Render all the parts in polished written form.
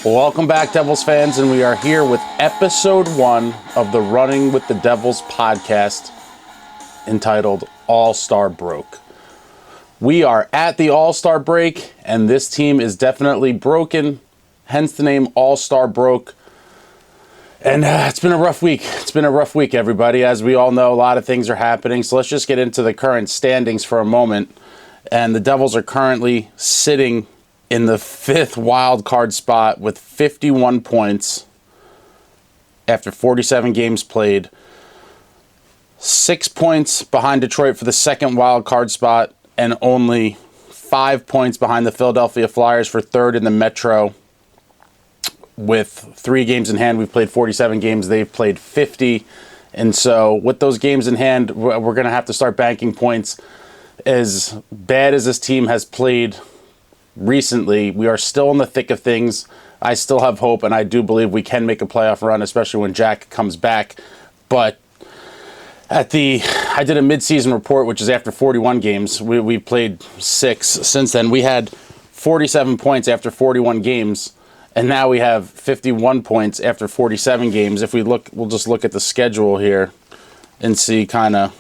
Welcome back, Devils fans, and we are here with episode 1 of the Running With The Devils podcast entitled All-Star Broke. We are at the All-Star break, and this team is definitely broken, hence the name All-Star Broke. And it's been a rough week. It's been a rough week, everybody. As we all know, a lot of things are happening, so let's just get into the current standings for a moment. And the Devils are currently sitting in the 5th wild card spot with 51 points after 47 games played. 6 points behind Detroit for the 2nd wild card spot, and only 5 points behind the Philadelphia Flyers for 3rd in the Metro. With 3 games in hand, we've played 47 games. They've played 50. And so with those games in hand, we're going to have to start banking points. As bad as this team has played recently, we are still in the thick of things. I still have hope, and I do believe we can make a playoff run, especially when Jack comes back. But I did a midseason report, which is after 41 games. We played 6 since then. We had 47 points after 41 games, and now we have 51 points after 47 games. If we look, we'll just look at the schedule here and see kind of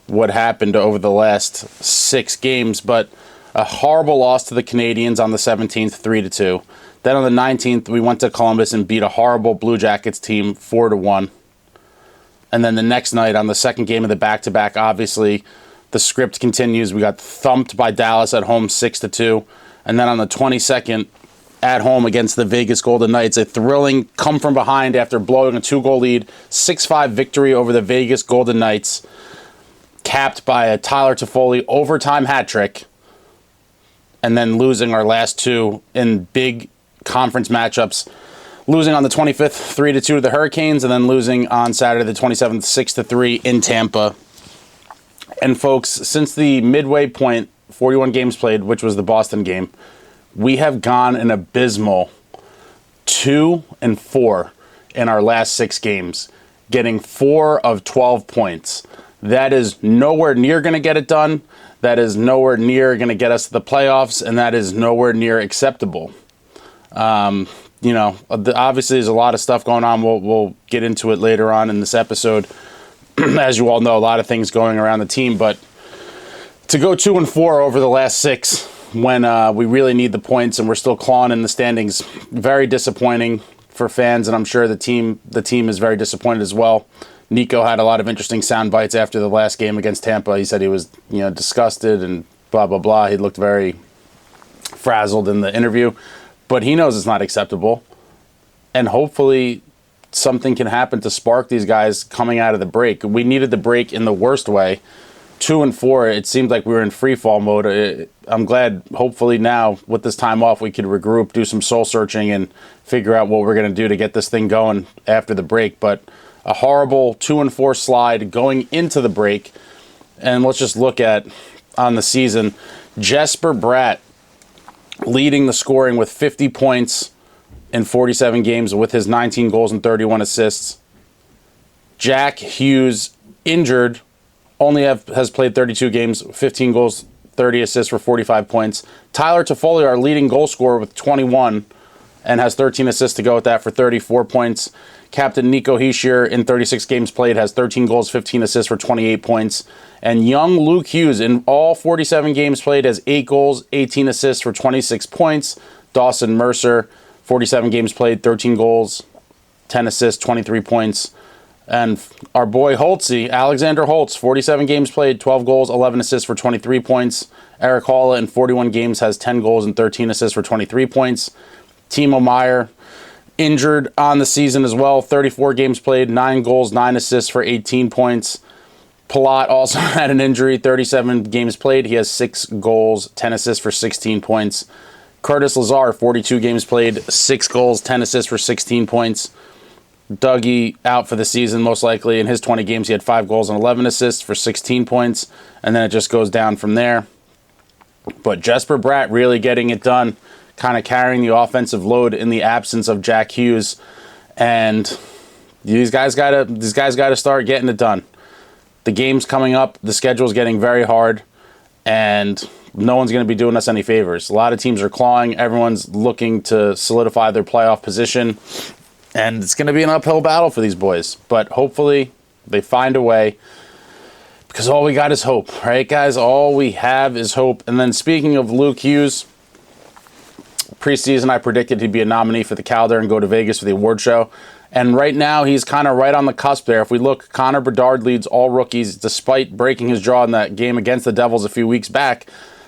what happened over the last 6 games. But a horrible loss to the Canadiens on the 17th, 3-2. Then on the 19th, we went to Columbus and beat a horrible Blue Jackets team 4-1. And then the next night, on the second game of the back-to-back, obviously, the script continues. We got thumped by Dallas at home 6-2. And then on the 22nd, at home against the Vegas Golden Knights, a thrilling come from behind after blowing a 2-goal lead, 6-5 victory over the Vegas Golden Knights, capped by a Tyler Toffoli overtime hat trick, and then losing our last 2 in big conference matchups. Losing on the 25th, 3-2 to the Hurricanes, and then losing on Saturday the 27th, 6-3 in Tampa. And folks, since the midway point, 41 games played, which was the Boston game, we have gone an abysmal 2-4 in our last 6 games, getting 4 of 12 points. That is nowhere near going to get it done. That is nowhere near going to get us to the playoffs, and that is nowhere near acceptable. Obviously there's a lot of stuff going on. We'll get into it later on in this episode. As you all know, a lot of things going around the team, but to go 2-4 over the last 6 when we really need the points and we're still clawing in the standings, very disappointing for fans, and I'm sure the team is very disappointed as well. Nico had a lot of interesting sound bites after the last game against Tampa. He said he was, disgusted and blah, blah, blah. He looked very frazzled in the interview, but he knows it's not acceptable. And hopefully something can happen to spark these guys coming out of the break. We needed the break in the worst way. 2-4, it seemed like we were in free fall mode. I'm glad, hopefully now, with this time off, we could regroup, do some soul searching, and figure out what we're going to do to get this thing going after the break. But a horrible 2-4 slide going into the break. And let's just look at, on the season, Jesper Bratt leading the scoring with 50 points in 47 games with his 19 goals and 31 assists. Jack Hughes, injured, only has played 32 games, 15 goals, 30 assists for 45 points. Tyler Toffoli, our leading goal scorer, with 21 and has 13 assists to go with that for 34 points. Captain Nico Hischier, in 36 games played, has 13 goals, 15 assists for 28 points. And young Luke Hughes, in all 47 games played, has 8 goals, 18 assists for 26 points. Dawson Mercer, 47 games played, 13 goals, 10 assists, 23 points. And our boy Holtzy, Alexander Holtz, 47 games played, 12 goals, 11 assists for 23 points. Eric Halla, in 41 games, has 10 goals and 13 assists for 23 points. Timo Meier, injured on the season as well, 34 games played, 9 goals, 9 assists for 18 points. Palat also had an injury, 37 games played. He has 6 goals, 10 assists for 16 points. Curtis Lazar, 42 games played, 6 goals, 10 assists for 16 points. Dougie out for the season, most likely. In his 20 games, he had 5 goals and 11 assists for 16 points. And then it just goes down from there. But Jesper Bratt really getting it done, kind of carrying the offensive load in the absence of Jack Hughes. And these guys gotta start getting it done. The game's coming up. The schedule's getting very hard. And no one's going to be doing us any favors. A lot of teams are clawing. Everyone's looking to solidify their playoff position. And it's going to be an uphill battle for these boys. But hopefully they find a way. Because all we got is hope, right, guys? All we have is hope. And then speaking of Luke Hughes, preseason I predicted he'd be a nominee for the Calder and go to Vegas for the award show. And right now he's kind of right on the cusp there. If we look, Connor Brodeur leads all rookies despite breaking his jaw in that game against the Devils a few weeks back.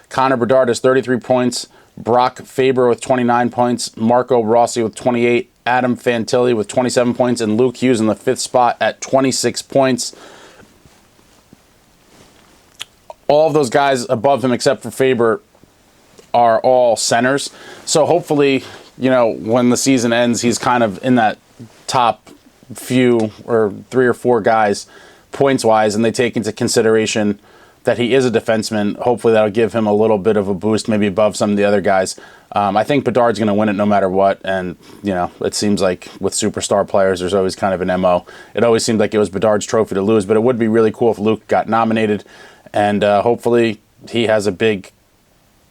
Connor Brodeur has 33 points, Brock Faber with 29 points, Marco Rossi with 28, Adam Fantilli with 27 points, and Luke Hughes in the 5th spot at 26 points. All of those guys above him, except for Faber, are all centers. So hopefully, when the season ends, he's kind of in that top few or 3 or 4 guys points-wise, and they take into consideration that he is a defenseman. Hopefully that'll give him a little bit of a boost, maybe above some of the other guys. I think Bedard's going to win it no matter what, and, it seems like with superstar players, there's always kind of an MO. It always seemed like it was Bedard's trophy to lose, but it would be really cool if Luke got nominated. And hopefully he has a big,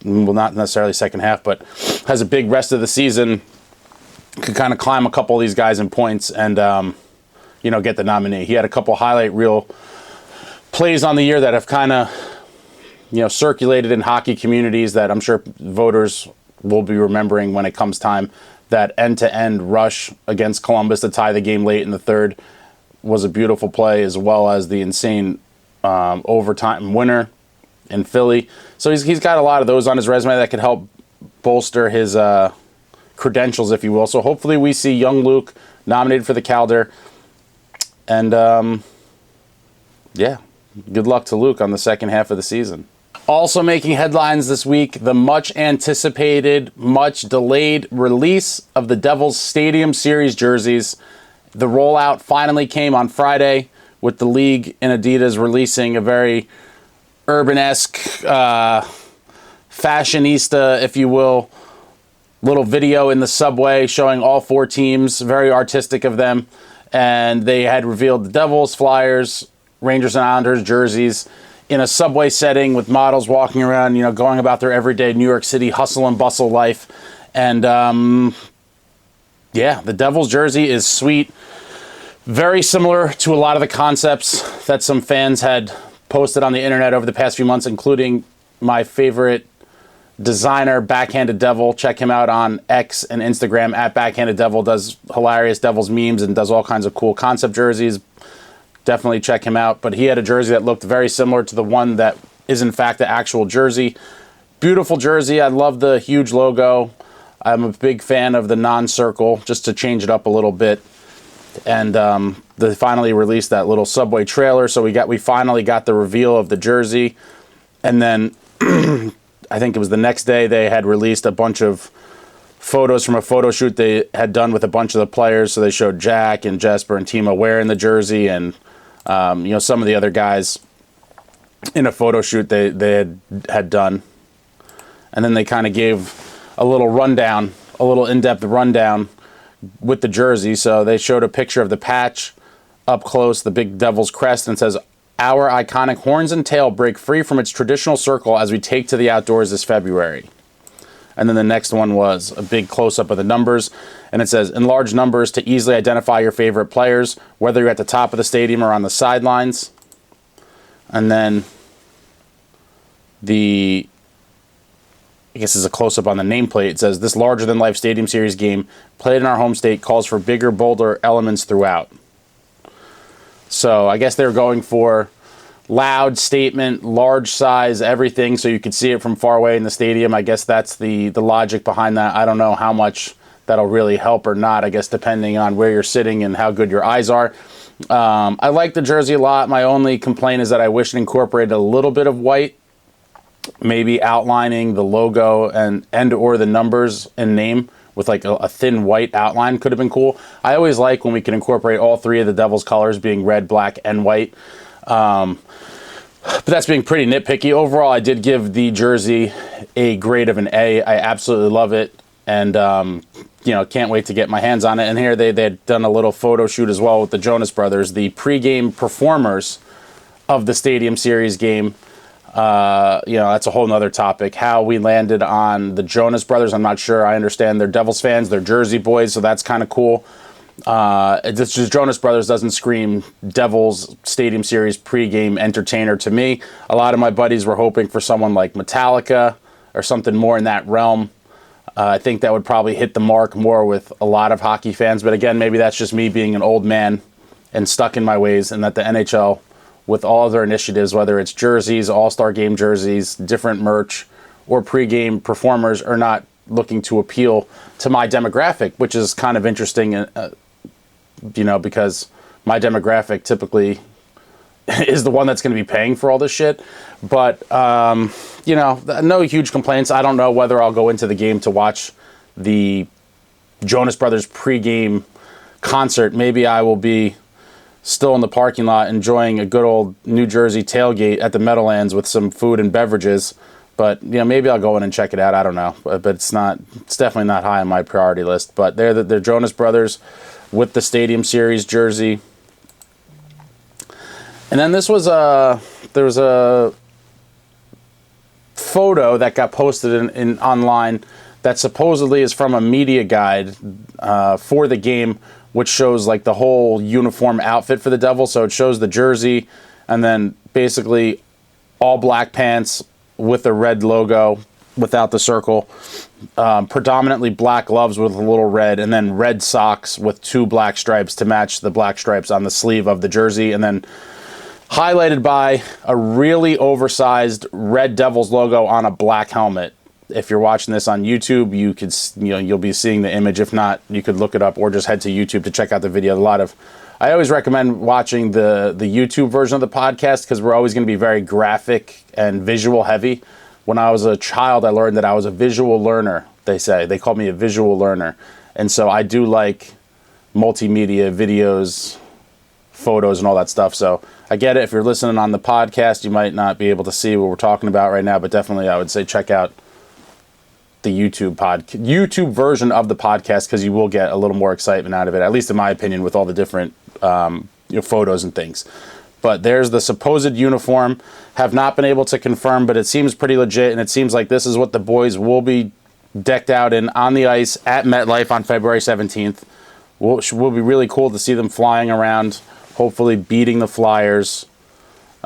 well, not necessarily second half, but has a big rest of the season, could kind of climb a couple of these guys in points and, get the nominee. He had a couple highlight reel plays on the year that have kind of, circulated in hockey communities that I'm sure voters will be remembering when it comes time. That end-to-end rush against Columbus to tie the game late in the third was a beautiful play, as well as the insane overtime winner in Philly. So he's got a lot of those on his resume that could help bolster his credentials, if you will. So hopefully we see young Luke nominated for the Calder. And, good luck to Luke on the second half of the season. Also making headlines this week, the much-anticipated, much-delayed release of the Devils Stadium Series jerseys. The rollout finally came on Friday, with the league and Adidas releasing a very urban-esque, fashionista, if you will, little video in the subway showing all 4 teams, very artistic of them. And they had revealed the Devils, Flyers, Rangers and Islanders jerseys in a subway setting with models walking around, going about their everyday New York City hustle and bustle life. And, the Devils jersey is sweet. Very similar to a lot of the concepts that some fans had posted on the internet over the past few months, including my favorite designer, Backhanded Devil. Check him out on X and Instagram at Backhanded Devil. Does hilarious Devils memes and does all kinds of cool concept jerseys. Definitely check him out. But he had a jersey that looked very similar to the one that is in fact the actual jersey. Beautiful jersey. I love the huge logo. I'm a big fan of the non-circle, just to change it up a little bit. And they finally released that little subway trailer, so we finally got the reveal of the jersey. And then I think it was the next day they had released a bunch of photos from a photo shoot they had done with a bunch of the players. So they showed Jack and Jesper and Timo wearing the jersey, and some of the other guys in a photo shoot they had done. And then they kind of gave a little rundown, a little in-depth rundown with the jersey. So they showed a picture of the patch up close, the big Devil's crest, and it says, "Our iconic horns and tail break free from its traditional circle as we take to the outdoors this February." And then the next one was a big close-up of the numbers, and it says, "In large numbers to easily identify your favorite players, whether you're at the top of the stadium or on the sidelines." And then I guess is a close-up on the nameplate. It says, "This larger-than-life Stadium Series game played in our home state calls for bigger, bolder elements throughout." So I guess they're going for loud statement, large size, everything, so you could see it from far away in the stadium. I guess that's the logic behind that. I don't know how much that'll really help or not, I guess, depending on where you're sitting and how good your eyes are. I like the jersey a lot. My only complaint is that I wish it incorporated a little bit of white, maybe outlining the logo and or the numbers and name with like a thin white outline could have been cool. I always like when we can incorporate all 3 of the Devils colors being red, black, and white. But that's being pretty nitpicky. Overall, I did give the jersey a grade of an A. I absolutely love it. And, can't wait to get my hands on it. And here they had done a little photo shoot as well with the Jonas Brothers, the pregame performers of the Stadium Series game. That's a whole nother topic. How we landed on the Jonas Brothers, I'm not sure. I understand they're Devils fans. They're Jersey boys, so that's kind of cool. It's just Jonas Brothers doesn't scream Devils Stadium Series pregame entertainer to me. A lot of my buddies were hoping for someone like Metallica or something more in that realm. I think that would probably hit the mark more with a lot of hockey fans. But again, maybe that's just me being an old man and stuck in my ways, and that the NHL, with all of their initiatives, whether it's jerseys, all-star game jerseys, different merch, or pregame performers, are not looking to appeal to my demographic, which is kind of interesting, because my demographic typically is the one that's going to be paying for all this shit. But, no huge complaints. I don't know whether I'll go into the game to watch the Jonas Brothers pregame concert. Maybe I will be still in the parking lot enjoying a good old New Jersey tailgate at the Meadowlands with some food and beverages. But, maybe I'll go in and check it out. I don't know. But it's definitely not high on my priority list. But they're Jonas Brothers with the Stadium Series jersey. And then there was a photo that got posted in online that supposedly is from a media guide for the game, which shows like the whole uniform outfit for the Devils. So it shows the jersey and then basically all black pants with a red logo without the circle, predominantly black gloves with a little red, and then red socks with 2 black stripes to match the black stripes on the sleeve of the jersey, and then highlighted by a really oversized red Devils logo on a black helmet. If you're watching this on YouTube, you could, you'll be seeing the image. If not, you could look it up or just head to YouTube to check out the video. I always recommend watching the YouTube version of the podcast because we're always going to be very graphic and visual heavy. When I was a child, I learned that I was a visual learner, they called me a visual learner. And so I do like multimedia, videos, photos, and all that stuff. So I get it. If you're listening on the podcast, you might not be able to see what we're talking about right now, but definitely I would say check out the YouTube version of the podcast because you will get a little more excitement out of it, at least in my opinion, with all the different photos and things. But there's the supposed uniform. Have not been able to confirm, but it seems pretty legit, and it seems like this is what the boys will be decked out in on the ice at MetLife on February 17th. Will be really cool to see them flying around, hopefully beating the Flyers,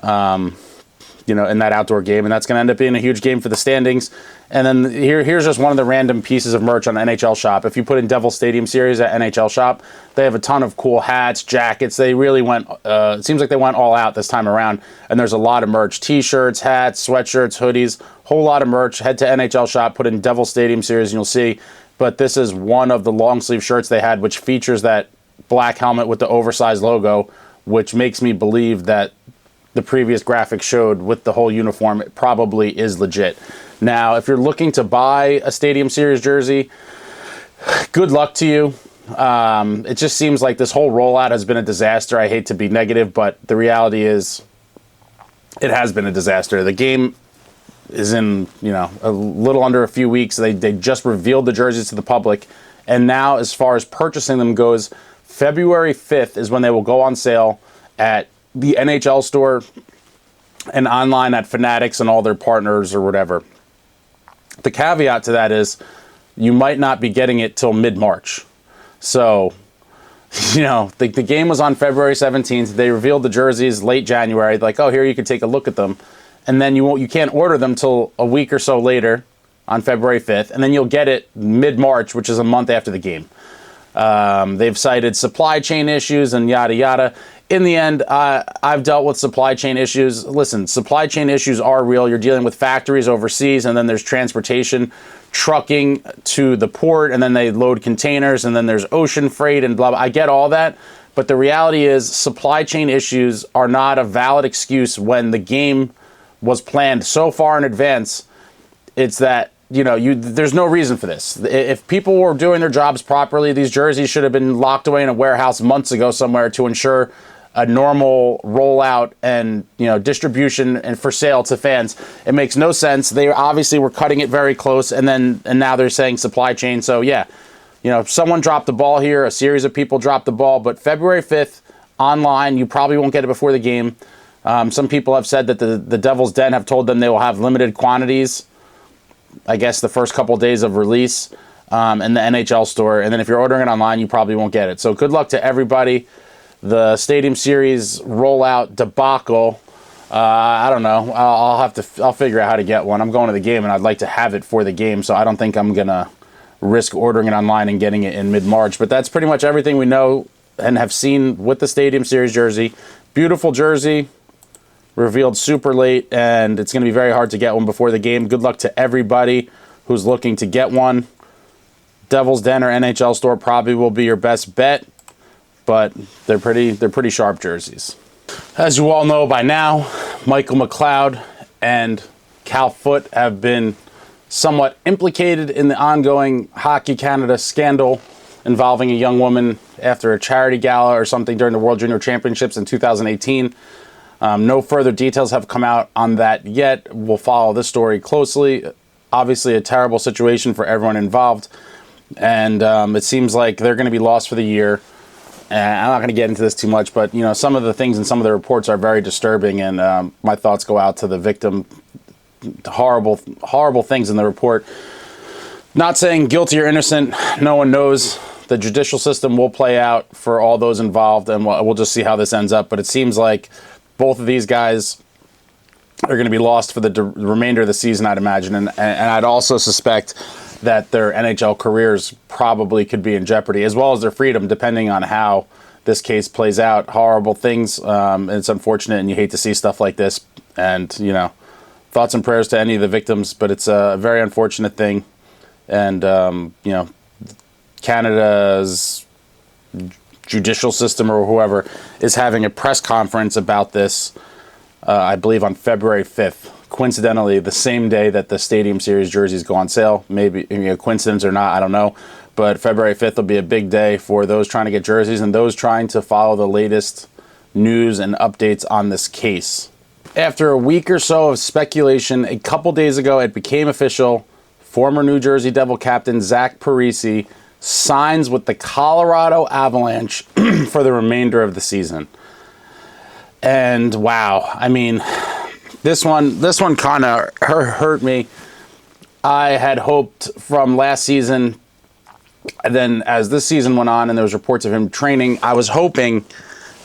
in that outdoor game, and that's going to end up being a huge game for the standings. And then here's just one of the random pieces of merch on NHL Shop. If you put in Devil Stadium Series at NHL Shop, they have a ton of cool hats, jackets. They really went, it seems like they went all out this time around, and there's a lot of merch. T-shirts, hats, sweatshirts, hoodies, whole lot of merch. Head to NHL Shop, put in Devil Stadium Series, and you'll see. But this is one of the long sleeve shirts they had, which features that black helmet with the oversized logo, which makes me believe that the previous graphic showed with the whole uniform, it probably is legit. Now, if you're looking to buy a Stadium Series jersey, good luck to you. It just seems like this whole rollout has been a disaster. I hate to be negative, but the reality is it has been a disaster. The game is in, a little under a few weeks. They just revealed the jerseys to the public. And now, as far as purchasing them goes, February 5th is when they will go on sale at the NHL store and online at Fanatics and all their partners or whatever. The caveat to that is you might not be getting it till mid-March. So, the game was on February 17th. They revealed the jerseys late January. Like, oh, here you can take a look at them. And then you can't order them till a week or so later on February 5th. And then you'll get it mid-March, which is a month after the game. They've cited supply chain issues and yada, yada. In the end, I've dealt with supply chain issues. Listen, supply chain issues are real. You're dealing with factories overseas, and then there's transportation, trucking to the port, and then they load containers, and then there's ocean freight and blah, blah. I get all that, but the reality is supply chain issues are not a valid excuse when the game was planned so far in advance. It's that, there's no reason for this. If people were doing their jobs properly, these jerseys should have been locked away in a warehouse months ago somewhere to ensure a normal rollout and distribution and for sale to fans. It makes no sense. They obviously were cutting it very close, and now they're saying supply chain. So yeah, someone dropped the ball here. A series of people dropped the ball. But February 5th online, you probably won't get it before the game. Some people have said that the Devil's Den have told them they will have limited quantities, I guess the first couple days of release, in the NHL store. And then if you're ordering it online, you probably won't get it. So good luck to everybody. The Stadium Series rollout debacle, I don't know. I'll figure out how to get one. I'm going to the game, and I'd like to have it for the game, so I don't think I'm going to risk ordering it online and getting it in mid-March. But that's pretty much everything we know and have seen with the Stadium Series jersey. Beautiful jersey, revealed super late, and it's going to be very hard to get one before the game. Good luck to everybody who's looking to get one. Devil's Den or NHL store probably will be your best bet, but they're pretty sharp jerseys. As you all know by now, Michael McLeod and Cal Foote have been somewhat implicated in the ongoing Hockey Canada scandal involving a young woman after a charity gala or something during the World Junior Championships in 2018. No further details have come out on that yet. We'll follow this story closely. Obviously a terrible situation for everyone involved, and it seems like they're going to be lost for the year. And I'm not going to get into this too much, but some of the things in some of the reports are very disturbing, and my thoughts go out to the victim. Horrible things in the report. Not saying guilty or innocent. No one knows. The judicial system will play out for all those involved, and we'll just see how this ends up. But it seems like both of these guys are going to be lost for the remainder of the season, I'd imagine, and I'd also suspect that their NHL careers probably could be in jeopardy, as well as their freedom, depending on how this case plays out. Horrible things. It's unfortunate, and you hate to see stuff like this. And, thoughts and prayers to any of the victims, but it's a very unfortunate thing. And, Canada's judicial system or whoever is having a press conference about this, I believe on February 5th. Coincidentally, the same day that the Stadium Series jerseys go on sale. Maybe coincidence or not, I don't know. But February 5th will be a big day for those trying to get jerseys and those trying to follow the latest news and updates on this case. After a week or so of speculation, a couple days ago it became official. Former New Jersey Devil captain Zach Parise signs with the Colorado Avalanche for the remainder of the season. And wow, I mean, this one kind of hurt me. I had hoped from last season, and then as this season went on and there was reports of him training, I was hoping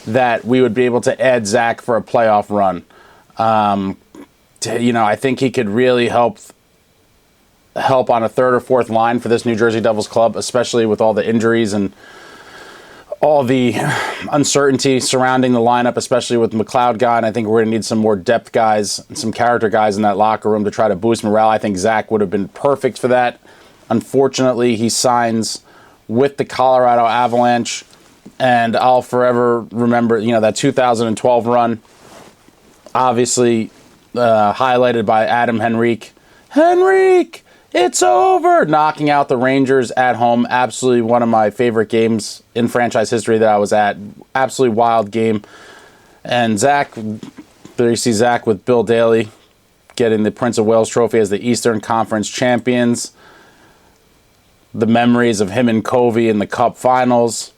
that we would be able to add Zach for a playoff run. I think he could really help on a third or fourth line for this New Jersey Devils club, especially with all the injuries and all the uncertainty surrounding the lineup, especially with McLeod gone. I think we're going to need some more depth guys and some character guys in that locker room to try to boost morale. I think Zach would have been perfect for that. Unfortunately, he signs with the Colorado Avalanche, and I'll forever remember, that 2012 run, obviously highlighted by Adam Henrique. Henrique, it's over! Knocking out the Rangers at home. Absolutely one of my favorite games in franchise history that I was at. Absolutely wild game. And Zach, there you see Zach with Bill Daly getting the Prince of Wales Trophy as the Eastern Conference champions. The memories of him and Covey in the Cup Finals.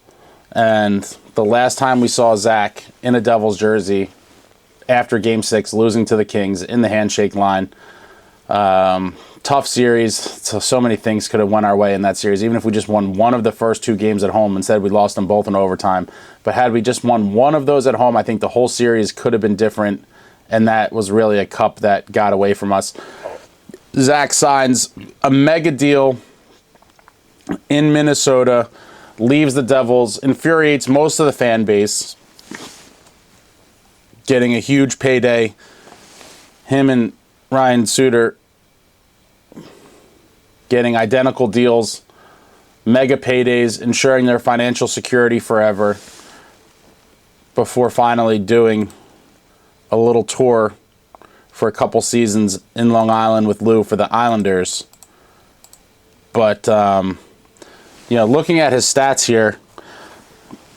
And the last time we saw Zach in a Devils jersey after Game 6, losing to the Kings in the handshake line. Tough series. So many things could have went our way in that series, even if we just won one of the first two games at home. Instead, we lost them both in overtime. But had we just won one of those at home, I think the whole series could have been different, and that was really a cup that got away from us. Zach signs a mega deal in Minnesota, leaves the Devils, infuriates most of the fan base, getting a huge payday. Him and Ryan Suter getting identical deals, mega paydays, ensuring their financial security forever before finally doing a little tour for a couple seasons in Long Island with Lou for the Islanders. But, looking at his stats here,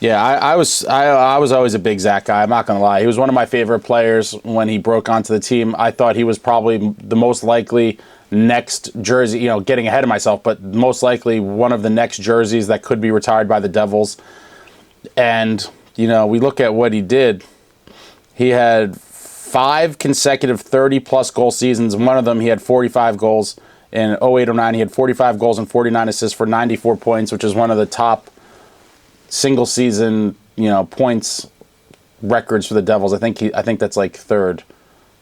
I was always a big Zach guy. I'm not going to lie. He was one of my favorite players when he broke onto the team. I thought he was probably the most likely next jersey, getting ahead of myself, but most likely one of the next jerseys that could be retired by the Devils. And, we look at what he did. He had 5 consecutive 30-plus goal seasons. One of them, he had 45 goals. In 08-09, he had 45 goals and 49 assists for 94 points, which is one of the top single-season, points records for the Devils. I think that's like third.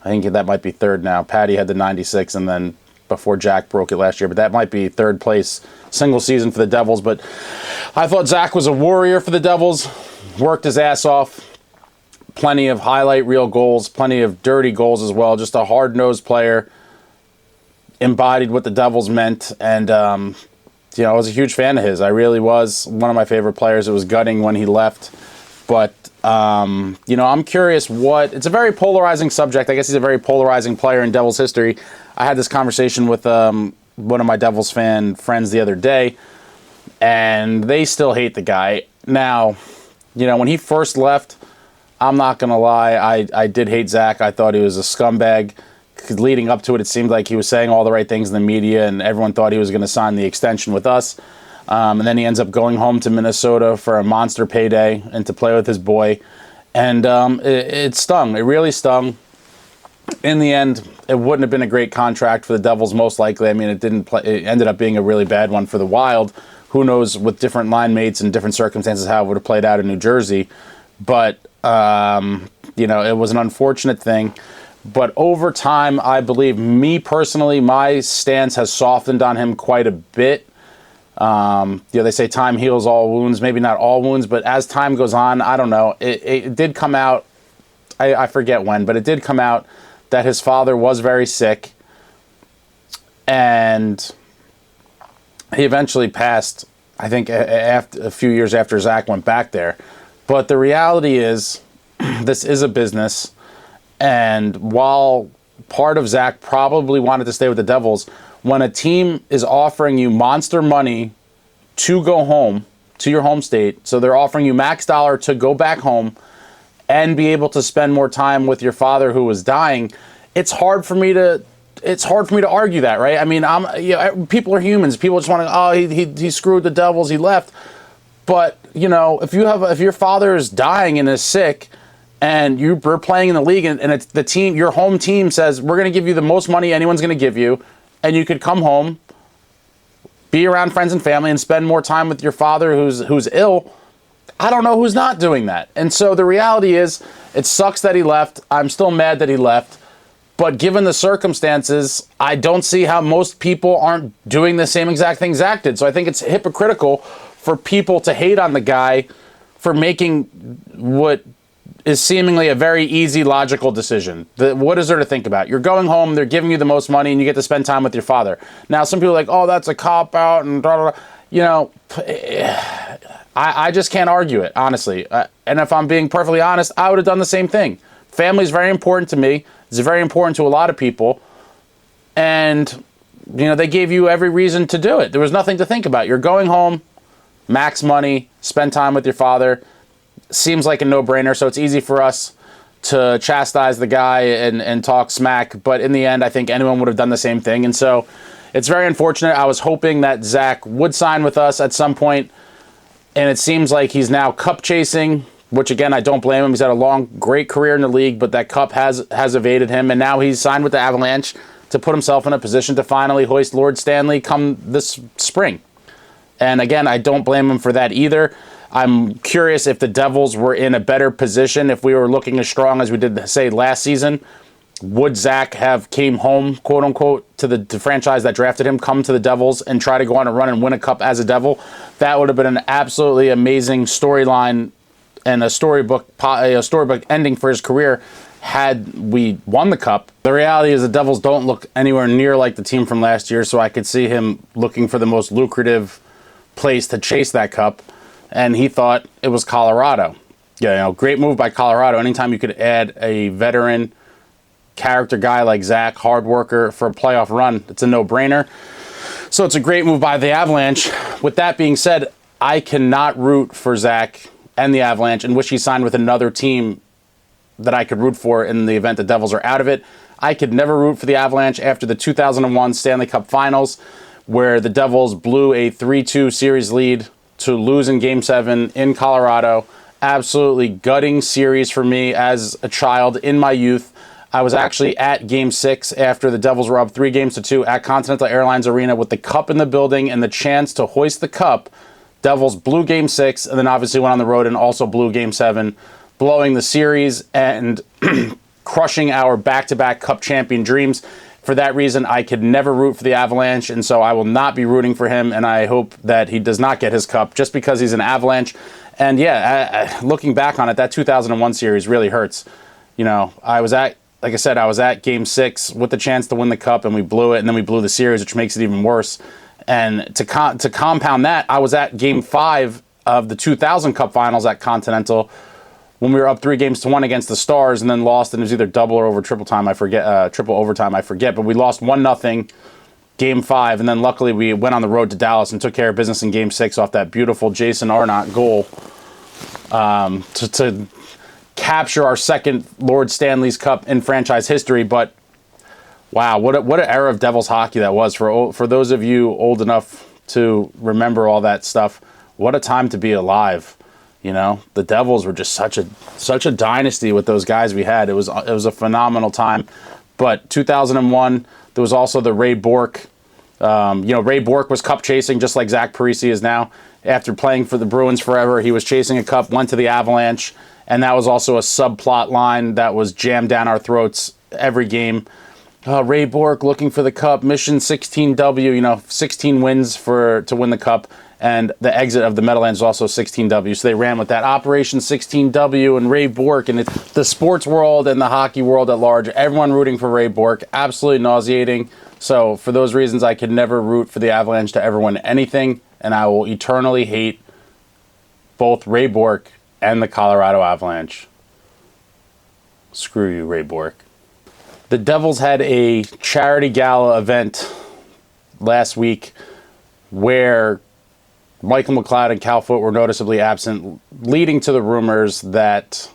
I think that might be third now. Patty had the 96, and then before Jack broke it last year, but that might be third place single season for the Devils. But I thought Zach was a warrior for the Devils, worked his ass off, plenty of highlight reel goals, plenty of dirty goals as well, just a hard-nosed player, embodied what the Devils meant, and I was a huge fan of his. I really was one of my favorite players. It was gutting when he left, but I'm curious it's a very polarizing subject. I guess he's a very polarizing player in Devils history. I had this conversation with one of my Devils fan friends the other day, and they still hate the guy. Now, when he first left, I'm not going to lie, I did hate Zach. I thought he was a scumbag. Leading up to it, it seemed like he was saying all the right things in the media, and everyone thought he was going to sign the extension with us. And then he ends up going home to Minnesota for a monster payday and to play with his boy. And it stung. It really stung. In the end, it wouldn't have been a great contract for the Devils, most likely. I mean, it ended up being a really bad one for the Wild. Who knows, with different line mates and different circumstances, how it would have played out in New Jersey. But, it was an unfortunate thing. But over time, I believe, me personally, my stance has softened on him quite a bit. They say time heals all wounds. Maybe not all wounds, but as time goes on, I don't know. It did come out, I forget when, but it did come out that his father was very sick. And he eventually passed, I think, a few years after Zach went back there. But the reality is, this is a business. And while part of Zach probably wanted to stay with the Devils, when a team is offering you monster money to go home, to your home state, so they're offering you max dollar to go back home and be able to spend more time with your father who was dying, it's hard for me to argue that, right? I mean, people are humans. People just want to, he screwed the Devils, he left. But, if your father is dying and is sick, and you're playing in the league, and it's the team, your home team says, we're going to give you the most money anyone's going to give you, and you could come home, be around friends and family, and spend more time with your father who's ill, I don't know who's not doing that. And so the reality is, it sucks that he left. I'm still mad that he left. But given the circumstances, I don't see how most people aren't doing the same exact thing Zach did. So I think it's hypocritical for people to hate on the guy for making what is seemingly a very easy, logical decision. What is there to think about? You're going home, they're giving you the most money, and you get to spend time with your father. Now, some people are like, oh, that's a cop-out, and blah, blah, blah. I just can't argue it, honestly. And if I'm being perfectly honest, I would have done the same thing. Family is very important to me. It's very important to a lot of people. And, they gave you every reason to do it. There was nothing to think about. You're going home, max money, spend time with your father. Seems like a no-brainer, so it's easy for us to chastise the guy and talk smack, but in the end, I think anyone would have done the same thing, and so it's very unfortunate. I was hoping that Zach would sign with us at some point, and it seems like he's now cup chasing, which again, I don't blame him. He's had a long, great career in the league, but that cup has evaded him, and now he's signed with the Avalanche to put himself in a position to finally hoist Lord Stanley come this spring. And again, I don't blame him for that either. I'm curious if the Devils were in a better position, if we were looking as strong as we did, say, last season. Would Zach have came home, quote unquote, to the franchise that drafted him, come to the Devils and try to go on a run and win a cup as a Devil? That would have been an absolutely amazing storyline and a storybook ending for his career had we won the cup. The reality is the Devils don't look anywhere near like the team from last year, so I could see him looking for the most lucrative place to chase that cup. And he thought it was Colorado. Great move by Colorado. Anytime you could add a veteran character guy like Zach, hard worker for a playoff run, it's a no-brainer. So it's a great move by the Avalanche. With that being said, I cannot root for Zach and the Avalanche and wish he signed with another team that I could root for in the event the Devils are out of it. I could never root for the Avalanche after the 2001 Stanley Cup Finals, where the Devils blew a 3-2 series lead to lose in Game 7 in Colorado. Absolutely gutting series for me as a child in my youth. I was actually at Game 6 after the Devils were up 3-2 at Continental Airlines Arena with the cup in the building and the chance to hoist the cup. Devils blew Game 6 and then obviously went on the road and also blew Game 7, blowing the series and crushing our back-to-back cup champion dreams. For that reason, I could never root for the Avalanche, and so I will not be rooting for him, and I hope that he does not get his cup just because he's an Avalanche. And yeah, looking back on it, that 2001 series really hurts. You know, I was at Game 6 with the chance to win the cup, and we blew it, and then we blew the series, which makes it even worse. And to compound that, I was at Game 5 of the 2000 Cup Finals at Continental when we were up 3-1 against the Stars, and then lost, and it was either double or triple overtime, I forget. But we lost 1-0 Game 5, and then luckily we went on the road to Dallas and took care of business in Game 6 off that beautiful Jason Arnott goal to capture our second Lord Stanley's Cup in franchise history. But wow, what an era of Devils hockey that was. For those of you old enough to remember all that stuff, what a time to be alive. You know, the Devils were just such a dynasty with those guys we had. It was a phenomenal time. But 2001, there was also the Ray Bourque. Ray Bourque was cup chasing just like Zach Parise is now. After playing for the Bruins forever, he was chasing a cup, went to the Avalanche, and that was also a subplot line that was jammed down our throats every game. Ray Bourque looking for the cup, mission 16W, 16 wins to win the cup. And the exit of the Meadowlands was also 16W. So they ran with that Operation 16W and Ray Bourque, and it's the sports world and the hockey world at large. Everyone rooting for Ray Bourque, absolutely nauseating. So for those reasons, I could never root for the Avalanche to ever win anything, and I will eternally hate both Ray Bourque and the Colorado Avalanche. Screw you, Ray Bourque. The Devils had a charity gala event last week where Michael McLeod and Calfoote were noticeably absent, leading to the rumors that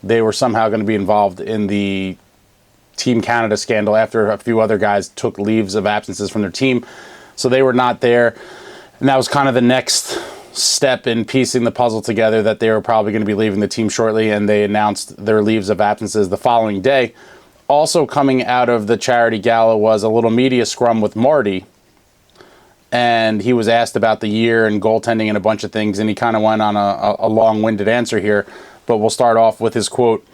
they were somehow going to be involved in the Team Canada scandal after a few other guys took leaves of absences from their team. So they were not there. And that was kind of the next step in piecing the puzzle together, that they were probably going to be leaving the team shortly, and they announced their leaves of absences the following day. Also coming out of the charity gala was a little media scrum with Marty, and he was asked about the year and goaltending and a bunch of things, and he kind of went on a long-winded answer here, but we'll start off with his quote.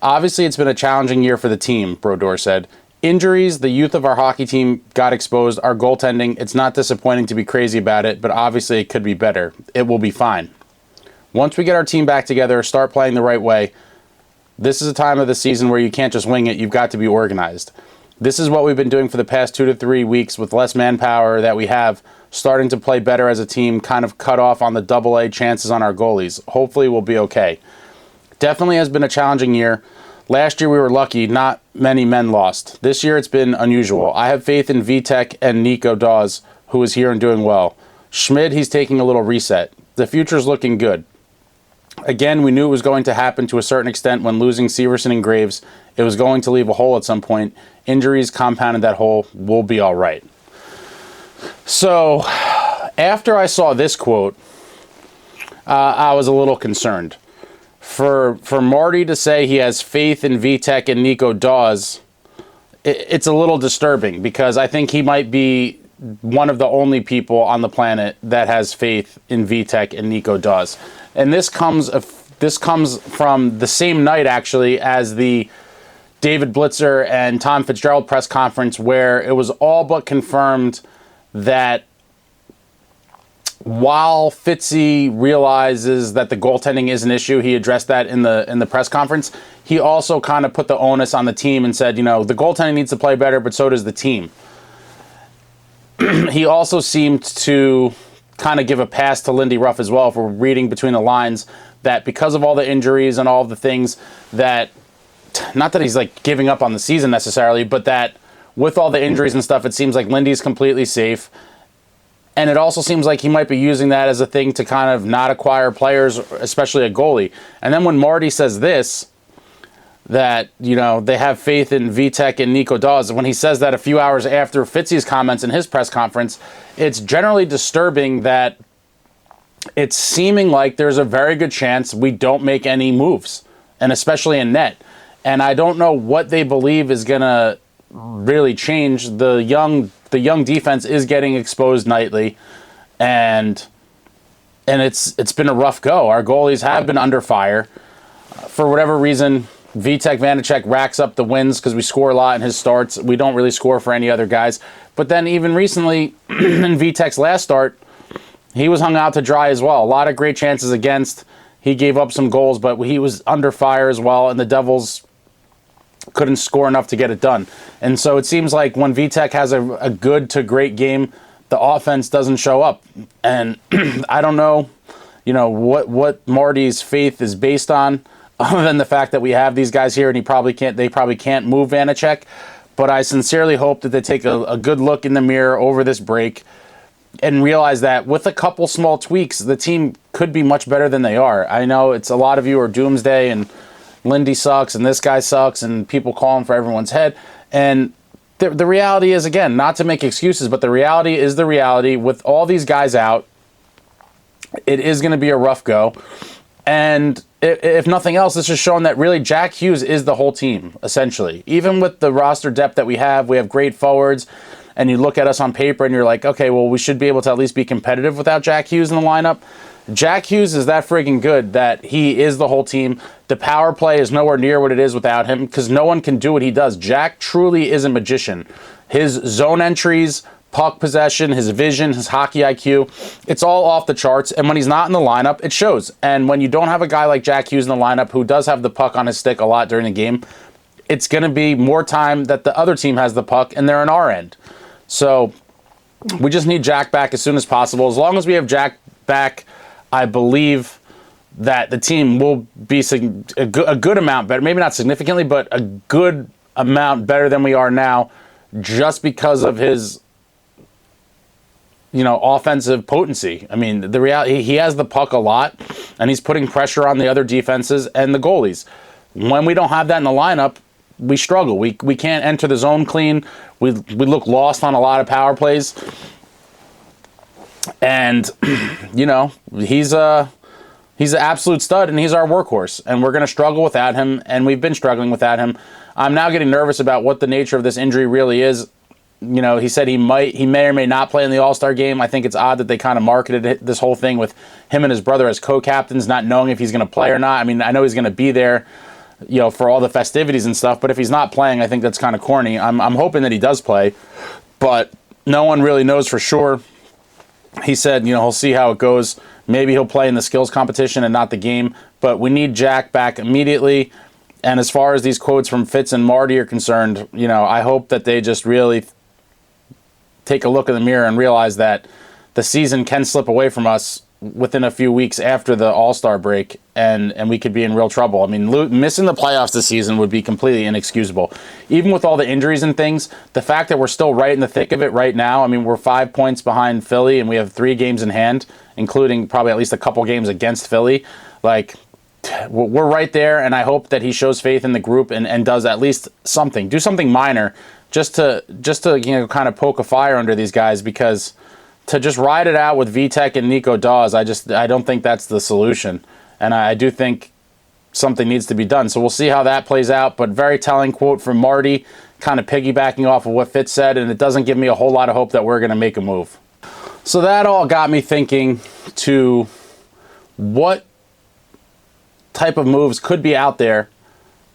Obviously, it's been a challenging year for the team, Brodeur said. Injuries, the youth of our hockey team got exposed. Our goaltending, it's not disappointing to be crazy about it, but obviously it could be better. It will be fine. Once we get our team back together, start playing the right way, this is a time of the season where you can't just wing it. You've got to be organized. This is what we've been doing for the past 2 to 3 weeks with less manpower that we have, starting to play better as a team, kind of cut off on the AA chances on our goalies. Hopefully we'll be okay. Definitely has been a challenging year. Last year we were lucky, not many men lost. This year it's been unusual. I have faith in Vitek and Nico Dawes, who is here and doing well. Schmid, he's taking a little reset. The future's looking good. Again, we knew it was going to happen to a certain extent when losing Severson and Graves. It was going to leave a hole at some point. Injuries compounded that hole. We'll be all right. So, after I saw this quote, I was a little concerned. For Marty to say he has faith in Vitek and Nico Dawes, it's a little disturbing, because I think he might be one of the only people on the planet that has faith in Vitek and Nico Dawes. And this comes from the same night, actually, as the David Blitzer and Tom Fitzgerald press conference, where it was all but confirmed that while Fitzy realizes that the goaltending is an issue, he addressed that in the press conference. He also kind of put the onus on the team and said, the goaltending needs to play better, but so does the team. He also seemed to kind of give a pass to Lindy Ruff as well, if we're reading between the lines, that because of all the injuries and all the things that, not that he's like giving up on the season necessarily, but that with all the injuries and stuff, it seems like Lindy's completely safe. And it also seems like he might be using that as a thing to kind of not acquire players, especially a goalie. And then when Marty says this, that, they have faith in Vitek and Nico Dawes, when he says that a few hours after Fitzy's comments in his press conference, it's generally disturbing that it's seeming like there's a very good chance we don't make any moves, and especially in net. And I don't know what they believe is going to really change. The young defense is getting exposed nightly, and it's been a rough go. Our goalies have been under fire. For whatever reason, Vitek Vanacek racks up the wins because we score a lot in his starts. We don't really score for any other guys. But then even recently, in Vitek's last start, he was hung out to dry as well. A lot of great chances against. He gave up some goals, but he was under fire as well, and the Devils couldn't score enough to get it done. And so it seems like when Vitek has a good to great game, the offense doesn't show up. And I don't know, what Marty's faith is based on, other than the fact that we have these guys here and they probably can't move Vanacek. But I sincerely hope that they take a good look in the mirror over this break and realize that with a couple small tweaks, the team could be much better than they are. I know it's a lot of you are doomsday and Lindy sucks and this guy sucks and people calling for everyone's head. And the reality is, again, not to make excuses, but the reality is the reality. With all these guys out, it is going to be a rough go. And if nothing else, this is showing that really Jack Hughes is the whole team, essentially. Even with the roster depth that we have great forwards, and you look at us on paper and you're like, okay, well, we should be able to at least be competitive without Jack Hughes in the lineup. Jack Hughes is that friggin' good that he is the whole team. The power play is nowhere near what it is without him because no one can do what he does. Jack truly is a magician. His zone entries, puck possession, his vision, his hockey IQ, it's all off the charts. And when he's not in the lineup, it shows. And when you don't have a guy like Jack Hughes in the lineup who does have the puck on his stick a lot during the game, it's going to be more time that the other team has the puck and they're on our end. So we just need Jack back as soon as possible. As long as we have Jack back, I believe that the team will be a good amount better. Maybe not significantly, but a good amount better than we are now just because of his offensive potency. I mean, the reality, he has the puck a lot, and he's putting pressure on the other defenses and the goalies. When we don't have that in the lineup, we struggle. We can't enter the zone clean. We look lost on a lot of power plays. And, he's an absolute stud, and he's our workhorse. And we're going to struggle without him, and we've been struggling without him. I'm now getting nervous about what the nature of this injury really is. He said he may or may not play in the All-Star game. I think it's odd that they kind of marketed this whole thing with him and his brother as co-captains, not knowing if he's going to play or not. I mean, I know he's going to be there, for all the festivities and stuff, but if he's not playing, I think that's kind of corny. I'm hoping that he does play, but no one really knows for sure. He said, he'll see how it goes. Maybe he'll play in the skills competition and not the game, but we need Jack back immediately. And as far as these quotes from Fitz and Marty are concerned, I hope that they just really take a look in the mirror and realize that the season can slip away from us within a few weeks after the All-Star break, and we could be in real trouble. I mean, missing the playoffs this season would be completely inexcusable. Even with all the injuries and things, the fact that we're still right in the thick of it right now, I mean, we're 5 points behind Philly, and we have 3 games in hand, including probably at least a couple games against Philly. Like, we're right there, and I hope that he shows faith in the group and does at least something. Do something minor just to kind of poke a fire under these guys, because to just ride it out with Vitek and Nico Dawes, I don't think that's the solution. And I do think something needs to be done. So we'll see how that plays out. But very telling quote from Marty, kind of piggybacking off of what Fitz said, and it doesn't give me a whole lot of hope that we're going to make a move. So that all got me thinking to what type of moves could be out there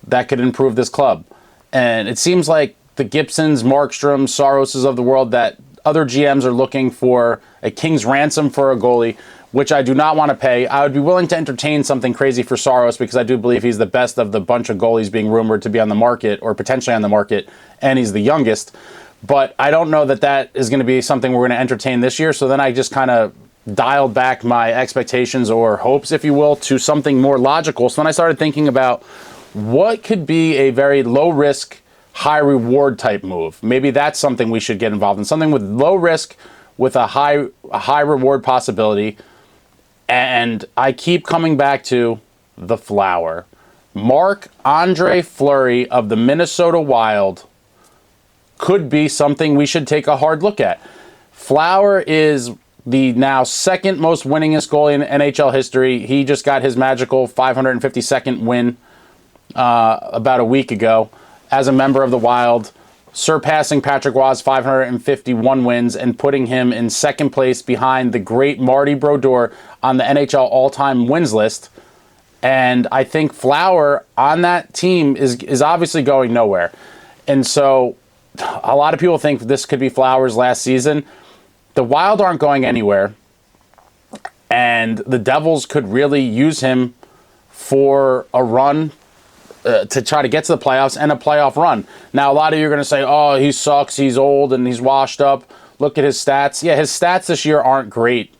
that could improve this club. And it seems like the Gibsons, Markstroms, Soroses of the world, that other GMs are looking for a king's ransom for a goalie, which I do not want to pay. I would be willing to entertain something crazy for Saros because I do believe he's the best of the bunch of goalies being rumored to be on the market or potentially on the market, and he's the youngest. But I don't know that that is going to be something we're going to entertain this year. So then I just kind of dialed back my expectations or hopes, if you will, to something more logical. So then I started thinking about what could be a very low-risk, high-reward type move. Maybe that's something we should get involved in. Something with low risk, with a high reward possibility. And I keep coming back to the Flower. Marc-Andre Fleury of the Minnesota Wild could be something we should take a hard look at. Flower is the now second most winningest goalie in NHL history. He just got his magical 552nd win about a week ago as a member of the Wild, surpassing Patrick Roy's 551 wins and putting him in second place behind the great Martin Brodeur on the NHL all-time wins list. And I think Flower on that team is obviously going nowhere. And so a lot of people think this could be Flower's last season. The Wild aren't going anywhere. And the Devils could really use him for a run to try to get to the playoffs and a playoff run. Now, a lot of you are going to say, oh, he sucks, he's old, and he's washed up. Look at his stats. Yeah, his stats this year aren't great.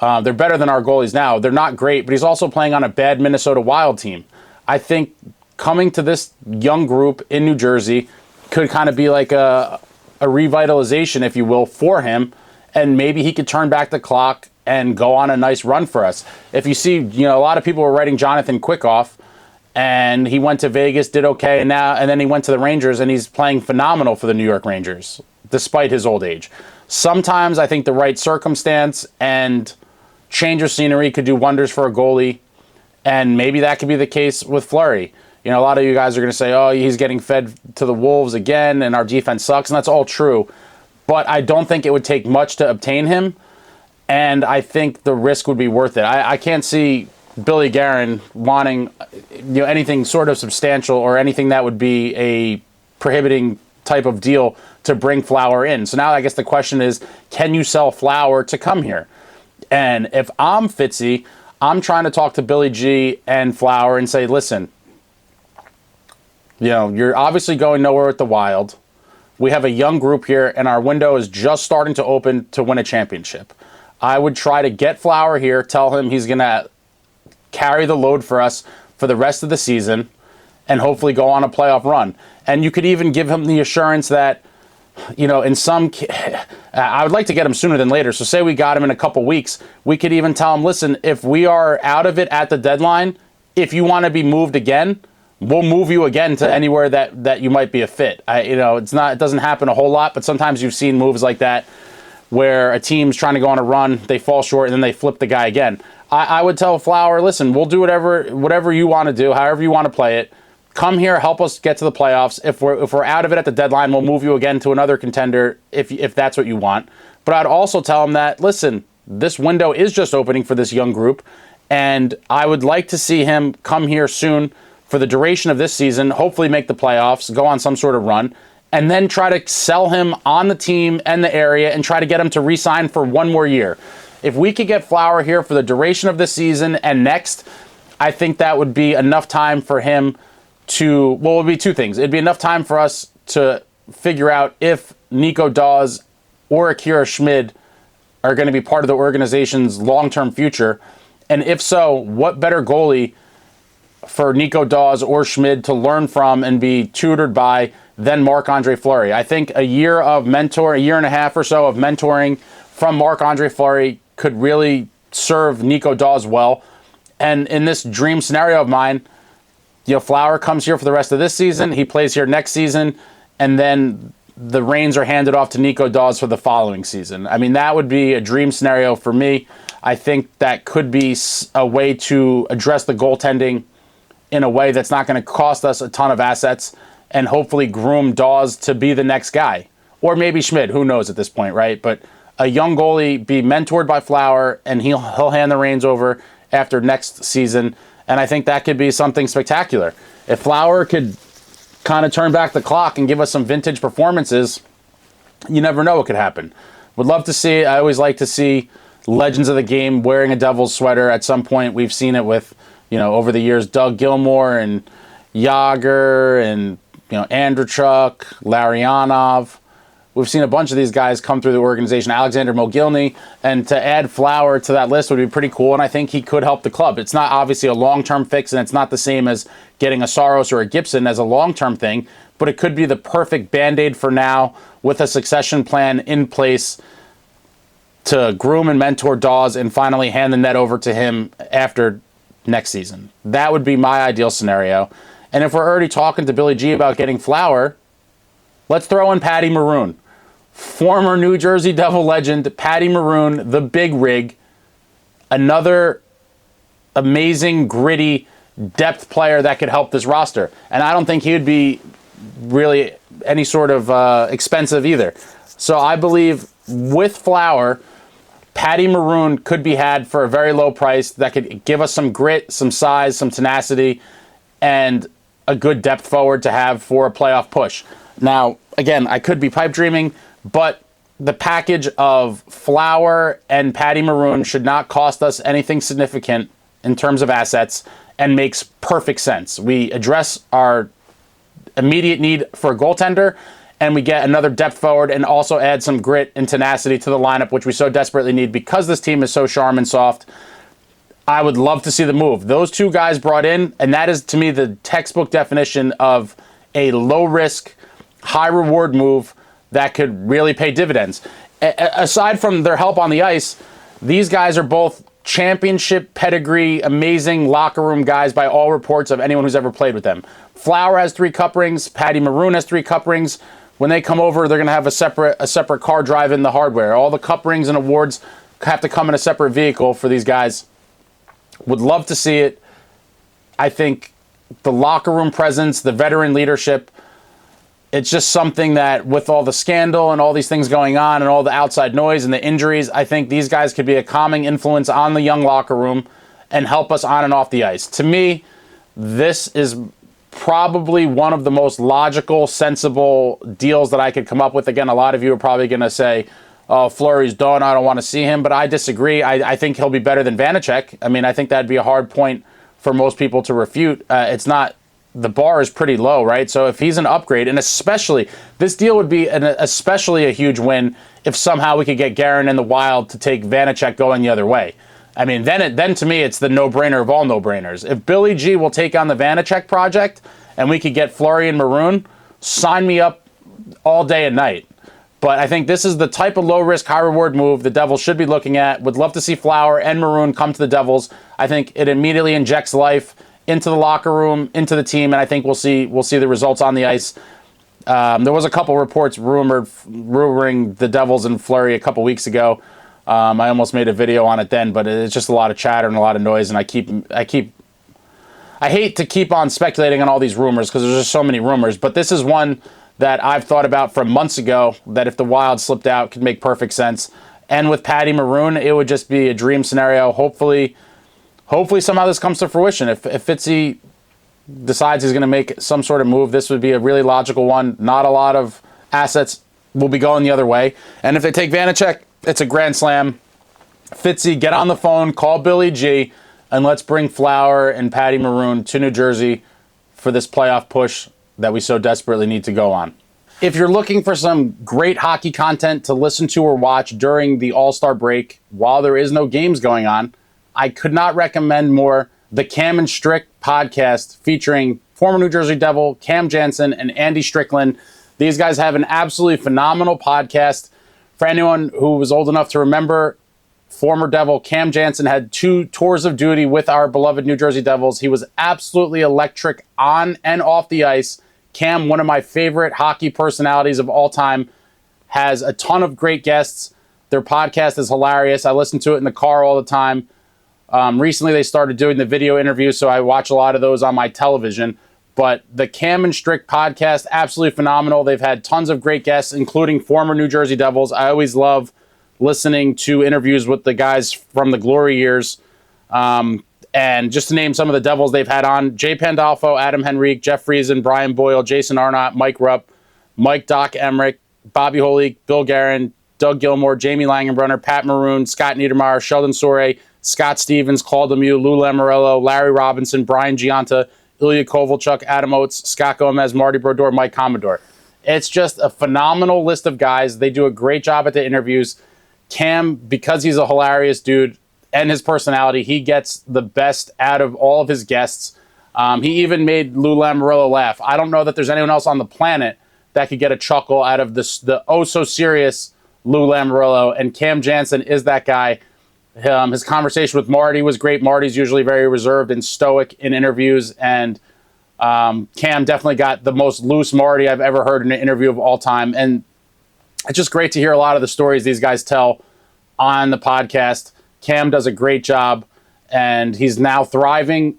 They're better than our goalies now. They're not great, but he's also playing on a bad Minnesota Wild team. I think coming to this young group in New Jersey could kind of be like a revitalization, if you will, for him, and maybe he could turn back the clock and go on a nice run for us. If you see, a lot of people were writing Jonathan Quick off, and he went to Vegas, did okay, and then he went to the Rangers, and he's playing phenomenal for the New York Rangers, despite his old age. Sometimes I think the right circumstance and change of scenery could do wonders for a goalie, and maybe that could be the case with Fleury. A lot of you guys are going to say, oh, he's getting fed to the Wolves again, and our defense sucks, and that's all true. But I don't think it would take much to obtain him, and I think the risk would be worth it. I can't see Billy Guerin wanting anything sort of substantial or anything that would be a prohibiting type of deal to bring Flower in. So now I guess the question is, can you sell Flower to come here? And if I'm Fitzy, I'm trying to talk to Billy G and Flower and say, listen, you're obviously going nowhere with the Wild. We have a young group here, and our window is just starting to open to win a championship. I would try to get Flower here, tell him he's going to carry the load for us for the rest of the season, and hopefully go on a playoff run. And you could even give him the assurance that, in some, I would like to get him sooner than later. So say we got him in a couple weeks, we could even tell him, listen, if we are out of it at the deadline, if you want to be moved again, we'll move you again to anywhere that you might be a fit. It doesn't happen a whole lot, but sometimes you've seen moves like that where a team's trying to go on a run, they fall short, and then they flip the guy again. I would tell Flower, listen, we'll do whatever you want to do, however you want to play it. Come here, help us get to the playoffs. If we're out of it at the deadline, we'll move you again to another contender if that's what you want. But I'd also tell him that, listen, this window is just opening for this young group, and I would like to see him come here soon for the duration of this season, hopefully make the playoffs, go on some sort of run, and then try to sell him on the team and the area and try to get him to re-sign for one more year. If we could get Flower here for the duration of this season and next, I think that would be enough time for him to, it would be two things. It'd be enough time for us to figure out if Nico Daws or Akira Schmid are going to be part of the organization's long-term future. And if so, what better goalie for Nico Daws or Schmid to learn from and be tutored by than Marc-Andre Fleury? I think a year and a half or so of mentoring from Marc-Andre Fleury could really serve Nico Daws well. And in this dream scenario of mine, Flower comes here for the rest of this season, he plays here next season, and then the reins are handed off to Nico Daws for the following season. I mean, that would be a dream scenario for me. I think that could be a way to address the goaltending in a way that's not going to cost us a ton of assets and hopefully groom Daws to be the next guy. Or maybe Schmid, who knows at this point, right? But a young goalie be mentored by Flower, and he'll hand the reins over after next season. And I think that could be something spectacular. If Flower could kind of turn back the clock and give us some vintage performances, you never know what could happen. Would love to see it. I always like to see legends of the game wearing a Devils sweater. At some point, we've seen it with, over the years, Doug Gilmour and Yager and, Andrechuk, Larionov. We've seen a bunch of these guys come through the organization, Alexander Mogilny, and to add Flower to that list would be pretty cool, and I think he could help the club. It's not obviously a long-term fix, and it's not the same as getting a Saros or a Gibson as a long-term thing, but it could be the perfect Band-Aid for now with a succession plan in place to groom and mentor Daws and finally hand the net over to him after next season. That would be my ideal scenario. And if we're already talking to Billy G about getting Flower, let's throw in Patty Maroon. Former New Jersey Devil legend, Patty Maroon, the big rig. Another amazing, gritty depth player that could help this roster. And I don't think he would be really any sort of expensive either. So I believe with Flower, Patty Maroon could be had for a very low price that could give us some grit, some size, some tenacity, and a good depth forward to have for a playoff push. Now, again, I could be pipe dreaming, but the package of Flower and Patty Maroon should not cost us anything significant in terms of assets and makes perfect sense. We address our immediate need for a goaltender, and we get another depth forward and also add some grit and tenacity to the lineup, which we so desperately need because this team is so charm and soft. I would love to see the move. Those two guys brought in, and that is, to me, the textbook definition of a low-risk, high-reward move that could really pay dividends. Aside from their help on the ice, these guys are both championship pedigree, amazing locker room guys by all reports of anyone who's ever played with them. Flower has 3 cup rings. Patty Maroon has 3 cup rings. When they come over, they're going to have a separate car drive in the hardware. All the cup rings and awards have to come in a separate vehicle for these guys. Would love to see it. I think the locker room presence, the veteran leadership, it's just something that with all the scandal and all these things going on and all the outside noise and the injuries, I think these guys could be a calming influence on the young locker room and help us on and off the ice. To me, this is probably one of the most logical, sensible deals that I could come up with. Again, a lot of you are probably going to say, oh, Fleury's done, I don't want to see him, but I disagree. I think he'll be better than Vanacek. I mean, I think that'd be a hard point for most people to refute. It's not, the bar is pretty low, right? So if he's an upgrade, and especially, this deal would be especially a huge win if somehow we could get Guerin in the Wild to take Vanacek going the other way. I mean, then to me, it's the no-brainer of all no-brainers. If Billy G will take on the Vanacek project and we could get Fleury and Maroon, sign me up all day and night. But I think this is the type of low-risk, high-reward move the Devils should be looking at. Would love to see Flower and Maroon come to the Devils. I think it immediately injects life into the locker room, into the team, and I think we'll see the results on the ice. There was a couple reports rumoring the Devils and Fleury a couple weeks ago. I almost made a video on it then, but it's just a lot of chatter and a lot of noise, and I hate to keep on speculating on all these rumors because there's just so many rumors, but this is one that I've thought about from months ago that if the Wild slipped out could make perfect sense. And with Patty Maroon, it would just be a dream scenario. Hopefully somehow this comes to fruition. If Fitzy decides he's going to make some sort of move, this would be a really logical one. Not a lot of assets will be going the other way. And if they take Vanacek, it's a grand slam. Fitzy, get on the phone, call Billy G, and let's bring Flower and Patty Maroon to New Jersey for this playoff push that we so desperately need to go on. If you're looking for some great hockey content to listen to or watch during the All-Star break while there is no games going on, I could not recommend more the Cam and Strick podcast featuring former New Jersey Devil Cam Jansen and Andy Strickland. These guys have an absolutely phenomenal podcast. For anyone who was old enough to remember, former Devil Cam Jansen had 2 tours of duty with our beloved New Jersey Devils. He was absolutely electric on and off the ice. Cam, one of my favorite hockey personalities of all time, has a ton of great guests. Their podcast is hilarious. I listen to it in the car all the time. Recently, they started doing the video interviews, so I watch a lot of those on my television. But the Cam and Strick podcast, absolutely phenomenal. They've had tons of great guests, including former New Jersey Devils. I always love listening to interviews with the guys from the glory years. And just to name some of the Devils they've had on, Jay Pandolfo, Adam Henrique, Jeff Friesen, Brian Boyle, Jason Arnott, Mike Rupp, Mike Doc Emmerich, Bobby Holik, Bill Guerin, Doug Gilmore, Jamie Langenbrunner, Pat Maroon, Scott Niedermayer, Sheldon Sore, Scott Stevens, Claude Lemieux, Lou Lamoriello, Larry Robinson, Brian Giunta, Ilya Kovalchuk, Adam Oates, Scott Gomez, Marty Brodeur, Mike Commodore. It's just a phenomenal list of guys. They do a great job at the interviews. Cam, because he's a hilarious dude and his personality, he gets the best out of all of his guests. He even made Lou Lamoriello laugh. I don't know that there's anyone else on the planet that could get a chuckle out of the oh-so-serious Lou Lamoriello, and Cam Jansen is that guy. His conversation with Marty was great. Marty's usually very reserved and stoic in interviews, and Cam definitely got the most loose Marty I've ever heard in an interview of all time. And it's just great to hear a lot of the stories these guys tell on the podcast. Cam does a great job, and he's now thriving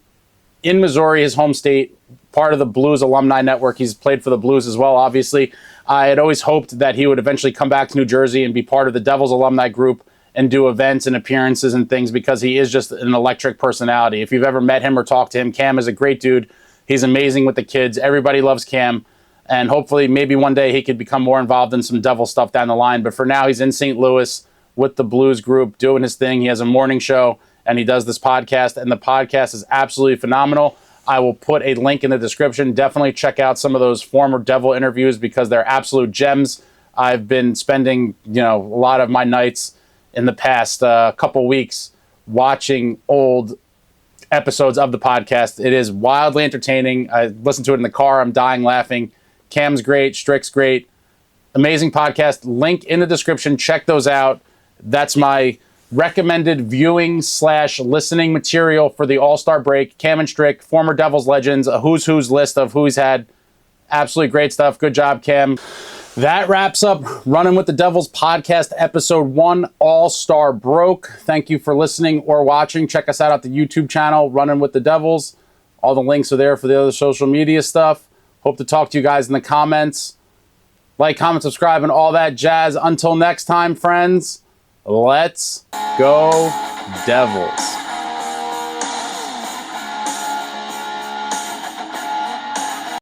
in Missouri, his home state, part of the Blues alumni network. He's played for the Blues as well, obviously. I had always hoped that he would eventually come back to New Jersey and be part of the Devils alumni group and do events and appearances and things, because he is just an electric personality. If you've ever met him or talked to him, Cam is a great dude. He's amazing with the kids. Everybody loves Cam. And hopefully maybe one day he could become more involved in some Devil stuff down the line. But for now, he's in St. Louis with the Blues group doing his thing. He has a morning show and he does this podcast, and the podcast is absolutely phenomenal. I will put a link in the description. Definitely check out some of those former Devil interviews because they're absolute gems. I've been spending, a lot of my nights in the past couple weeks watching old episodes of the podcast. It is wildly entertaining. I listen to it in the car. I'm dying laughing. Cam's great. Strick's great. Amazing podcast. Link in the description. Check those out. That's my recommended viewing/listening material for the All-Star break. Cam and Strick, former Devils legends, a who's list of who he's had. Absolutely great stuff. Good job, Cam. That wraps up Runnin With The Devils podcast episode 1, All-Star Broke. Thank you for listening or watching. Check us out at the YouTube channel, Runnin With The Devils. All the links are there for the other social media stuff. Hope to talk to you guys in the comments. Like, comment, subscribe, and all that jazz. Until next time, friends, let's go Devils.